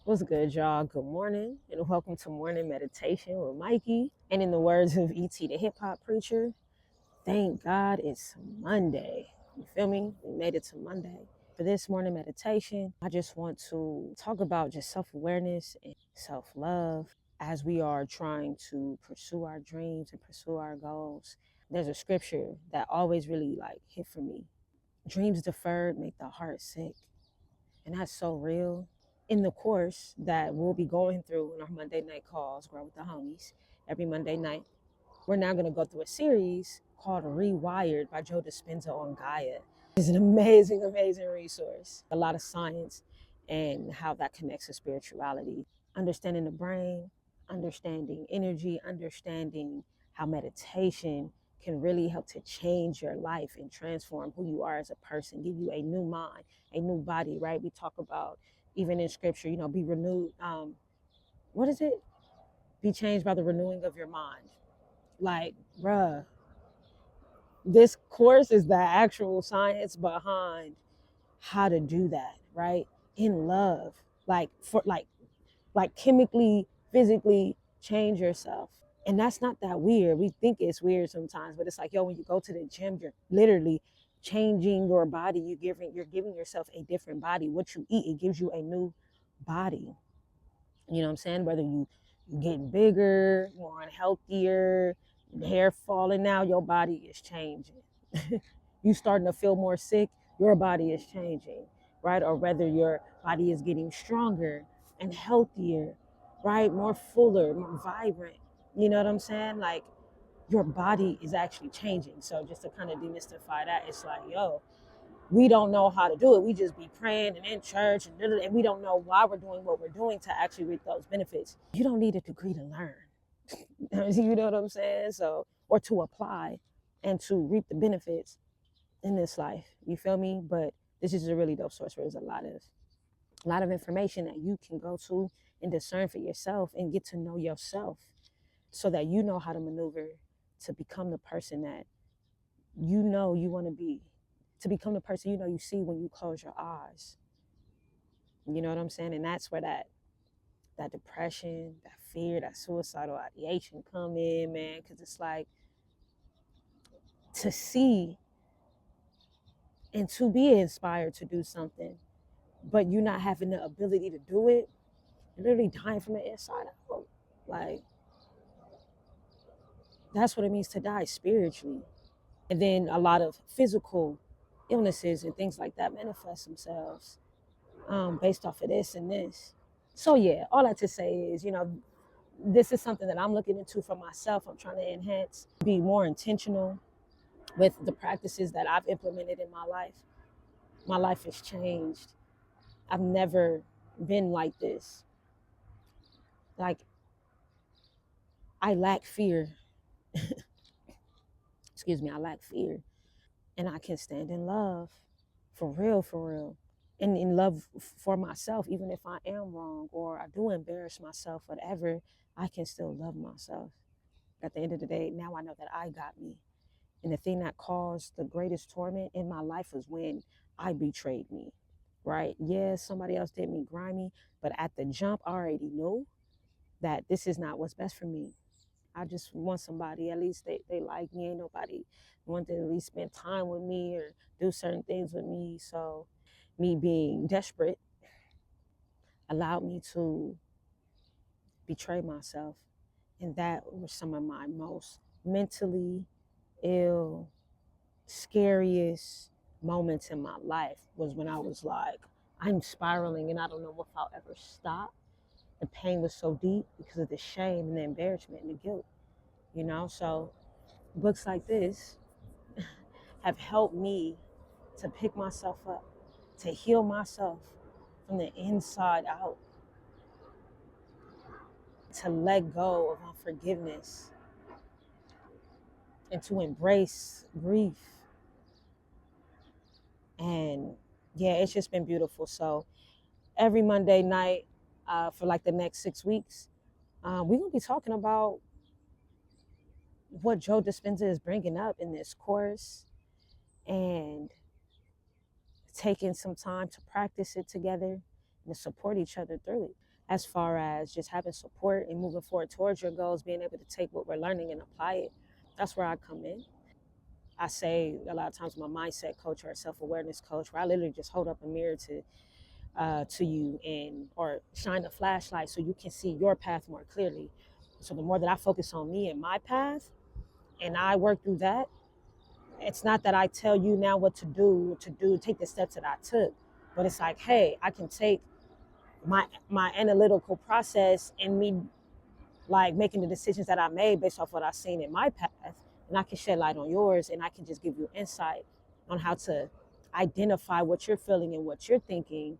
What's good, y'all? Good morning, and welcome to Morning Meditation with Mikey. And in the words of E.T. the hip hop preacher, thank God it's Monday. You feel me? We made it to Monday. For this morning meditation, I just want to talk about just self awareness and self love as we are trying to pursue our dreams and pursue our goals. There's a scripture that always really hit for me. Dreams deferred make the heart sick. And that's so real. In the course that we'll be going through in our Monday night calls, Grow with the Homies, every Monday night, we're now going to go through a series called Rewired by Joe Dispenza on Gaia. It's an amazing, amazing resource. A lot of science and how that connects to spirituality. Understanding the brain, understanding energy, understanding how meditation can really help to change your life and transform who you are as a person, give you a new mind, a new body, right? We talk about, even in scripture, be renewed. What is it? Be changed by the renewing of your mind. Like, bruh, this course is the actual science behind how to do that, right? In love, like chemically, physically change yourself. And that's not that weird. We think it's weird sometimes, but it's like, yo, when you go to the gym, you're literally changing your body. You're giving yourself a different body. What you eat, it gives you a new body. You know what I'm saying? Whether you getting bigger, more unhealthier, hair falling out, your body is changing. You starting to feel more sick, your body is changing, right? Or whether your body is getting stronger and healthier, right? More fuller, more vibrant. You know what I'm saying? Like, your body is actually changing. So just to kind of demystify that, it's like, yo, we don't know how to do it. We just be praying and in church and we don't know why we're doing what we're doing to actually reap those benefits. You don't need a degree to learn. You know what I'm saying? So, or to apply and to reap the benefits in this life. You feel me? But this is a really dope source where there's a lot of information that you can go to and discern for yourself and get to know yourself so that you know how to maneuver to become the person that you know you want to be, to become the person you know you see when you close your eyes. You know what I'm saying? And that's where that depression, that fear, that suicidal ideation come in, man, because it's like, to see and to be inspired to do something, but you not having the ability to do it, you're literally dying from the inside out. Like, that's what it means to die spiritually. And then a lot of physical illnesses and things like that manifest themselves based off of this and this. So yeah, all that to say is, this is something that I'm looking into for myself. I'm trying to enhance, be more intentional with the practices that I've implemented in my life. My life has changed. I've never been like this. Like, I lack fear. Excuse me, I lack fear. And I can stand in love. For real, for real. And in love for myself, even if I am wrong or I do embarrass myself, whatever, I can still love myself. At the end of the day, now I know that I got me. And the thing that caused the greatest torment in my life was when I betrayed me, right? Yes, somebody else did me grimy, but at the jump, I already knew that this is not what's best for me. I just want somebody, at least they like me. Ain't nobody want to at least spend time with me or do certain things with me. So me being desperate allowed me to betray myself. And that were some of my most mentally ill, scariest moments in my life, was when I was like, I'm spiraling and I don't know if I'll ever stop. The pain was so deep because of the shame and the embarrassment and the guilt, So books like this have helped me to pick myself up, to heal myself from the inside out, to let go of unforgiveness and to embrace grief. And yeah, it's just been beautiful. So every Monday night for like the next 6 weeks, we're going to be talking about what Joe Dispenza is bringing up in this course and taking some time to practice it together and to support each other through it. as far as just having support and moving forward towards your goals, being able to take what we're learning and apply it. That's where I come in. I say a lot of times I'm a mindset coach or a self-awareness coach, where I literally just hold up a mirror to you and or shine a flashlight so you can see your path more clearly. So the more that I focus on me and my path and I work through that, it's not that I tell you now what to do, take the steps that I took, but it's like, hey, I can take my analytical process and me like making the decisions that I made based off what I've seen in my path, and I can shed light on yours, and I can just give you insight on how to identify what you're feeling and what you're thinking,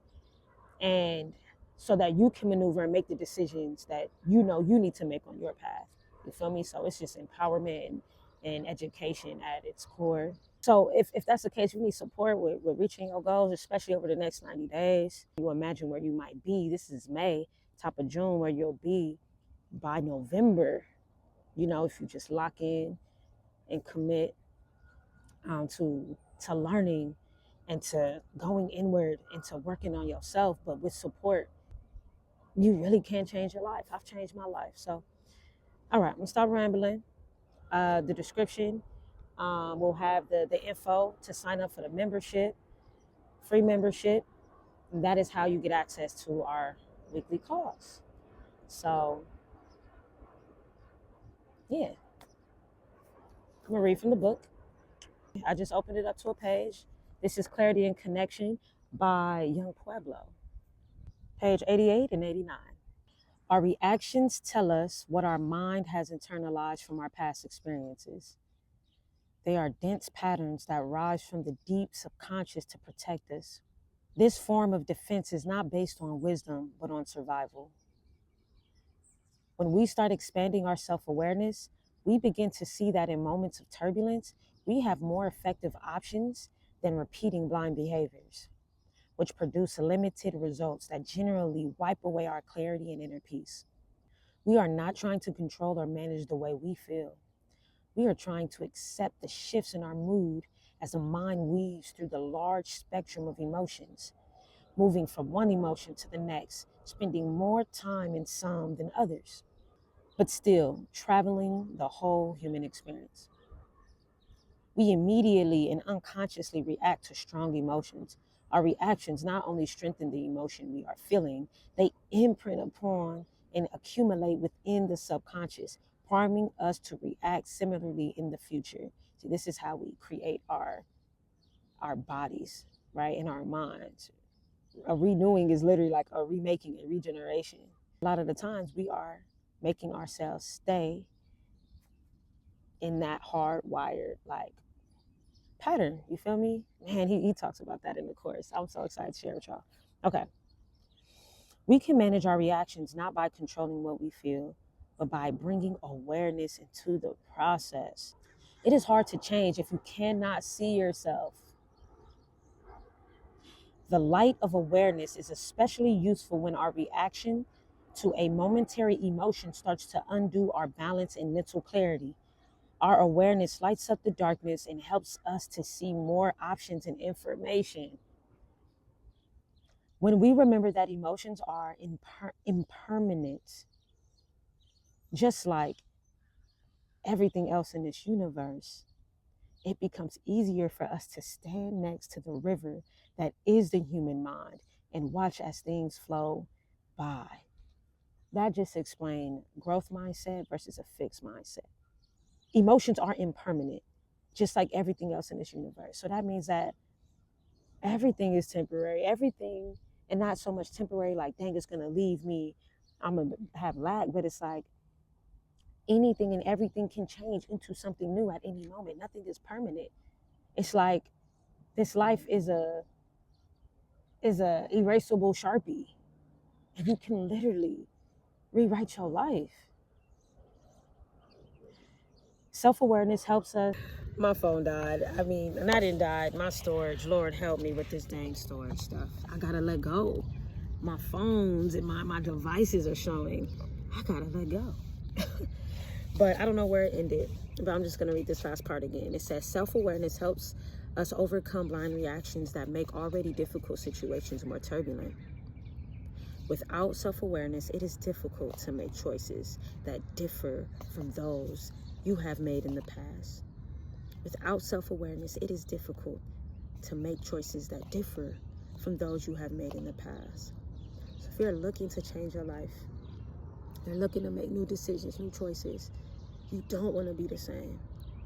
and so that you can maneuver and make the decisions that you know you need to make on your path. You feel me? So it's just empowerment and education at its core. So if that's the case, you need support with reaching your goals, especially over the next 90 days. You imagine where you might be. This is May, top of June, where you'll be by November. You know, if you just lock in and commit to learning and to going inward and to working on yourself, but with support, you really can change your life. I've changed my life. So, all right, I'm gonna stop rambling. The description will have the info to sign up for the membership, free membership. And that is how you get access to our weekly calls. So, yeah, I'm gonna read from the book. I just opened it up to a page. This is Clarity and Connection by Young Pueblo, page 88 and 89. Our reactions tell us what our mind has internalized from our past experiences. They are dense patterns that rise from the deep subconscious to protect us. This form of defense is not based on wisdom, but on survival. When we start expanding our self-awareness, we begin to see that in moments of turbulence, we have more effective options than repeating blind behaviors, which produce limited results that generally wipe away our clarity and inner peace. We are not trying to control or manage the way we feel. We are trying to accept the shifts in our mood as the mind weaves through the large spectrum of emotions, moving from one emotion to the next, spending more time in some than others, but still traveling the whole human experience. We immediately and unconsciously react to strong emotions. Our reactions not only strengthen the emotion we are feeling, they imprint upon and accumulate within the subconscious, priming us to react similarly in the future. See, this is how we create our bodies, right, and our minds. A renewing is literally like a remaking and regeneration. A lot of the times we are making ourselves stay in that hardwired like pattern. You feel me? Man, he talks about that in the course. I'm so excited to share with y'all. Okay. We can manage our reactions not by controlling what we feel, but by bringing awareness into the process. It is hard to change if you cannot see yourself. The light of awareness is especially useful when our reaction to a momentary emotion starts to undo our balance and mental clarity. Our awareness lights up the darkness and helps us to see more options and information. When we remember that emotions are impermanent, just like everything else in this universe, it becomes easier for us to stand next to the river that is the human mind and watch as things flow by. That just explains growth mindset versus a fixed mindset. Emotions are impermanent, just like everything else in this universe. So that means that everything is temporary, everything, and not so much temporary like, dang, it's gonna leave me, I'm gonna have lack, but it's like anything and everything can change into something new at any moment. Nothing is permanent. It's like this life is a erasable Sharpie, and you can literally rewrite your life. Self-awareness helps us. My phone died. I mean, and I didn't die. My storage, Lord help me with this dang storage stuff. I gotta let go. My phones and my devices are showing. I gotta let go. But I don't know where it ended. But I'm just gonna read this last part again. It says, self-awareness helps us overcome blind reactions that make already difficult situations more turbulent. Without self-awareness, it is difficult to make choices that differ from those you have made in the past. Without self-awareness, it is difficult to make choices that differ from those you have made in the past. So if you're looking to change your life, you're looking to make new decisions, new choices, you don't want to be the same,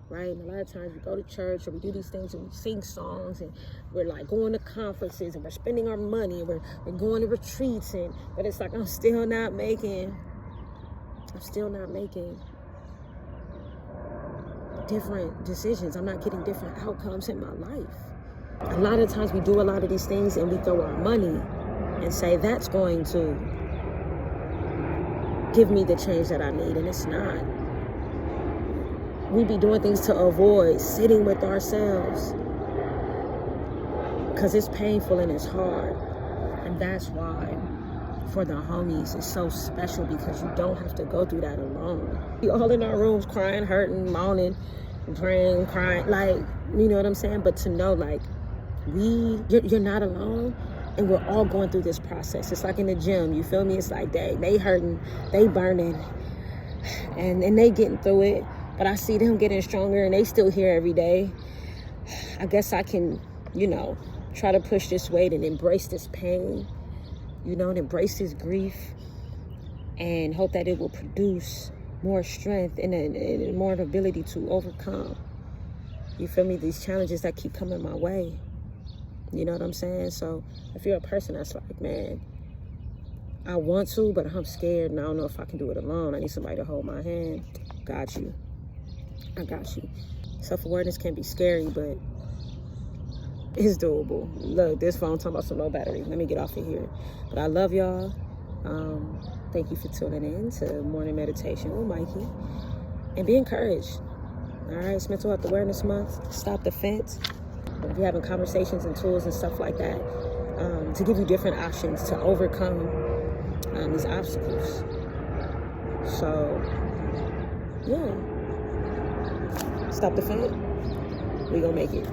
right? And a lot of times we go to church or we do these things and we sing songs and we're like going to conferences and we're spending our money and we're going to retreats, but it's like I'm still not making different decisions. I'm not getting different outcomes in my life. A lot of times we do a lot of these things and we throw our money and say that's going to give me the change that I need, and it's not. We be doing things to avoid sitting with ourselves because it's painful and it's hard. And that's why For The Homies is so special, because you don't have to go through that alone. We all in our rooms crying, hurting, moaning, praying, crying, like, you know what I'm saying? But to know, like, you're not alone, and we're all going through this process. It's like in the gym, you feel me? It's like they hurting, they burning, and they getting through it. But I see them getting stronger and they still here every day. I guess I can, try to push this weight and embrace this pain, and embrace this grief, and hope that it will produce more strength and more ability to overcome, you feel me, these challenges that keep coming my way. You know what I'm saying? So if you're a person that's like, man, I want to, but I'm scared and I don't know if I can do it alone, I need somebody to hold my hand, got you. I got you. Self-awareness can be scary, but it's doable. Look, this phone talking about some low battery. Let me get off of here. But I love y'all. Thank you for tuning in to Morning Meditation with Mikey. And be encouraged. All right, it's Mental Health Awareness Month. Stop the fence. We'll be having conversations and tools and stuff like that to give you different options to overcome these obstacles. So, yeah. Stop the fight. We gonna make it.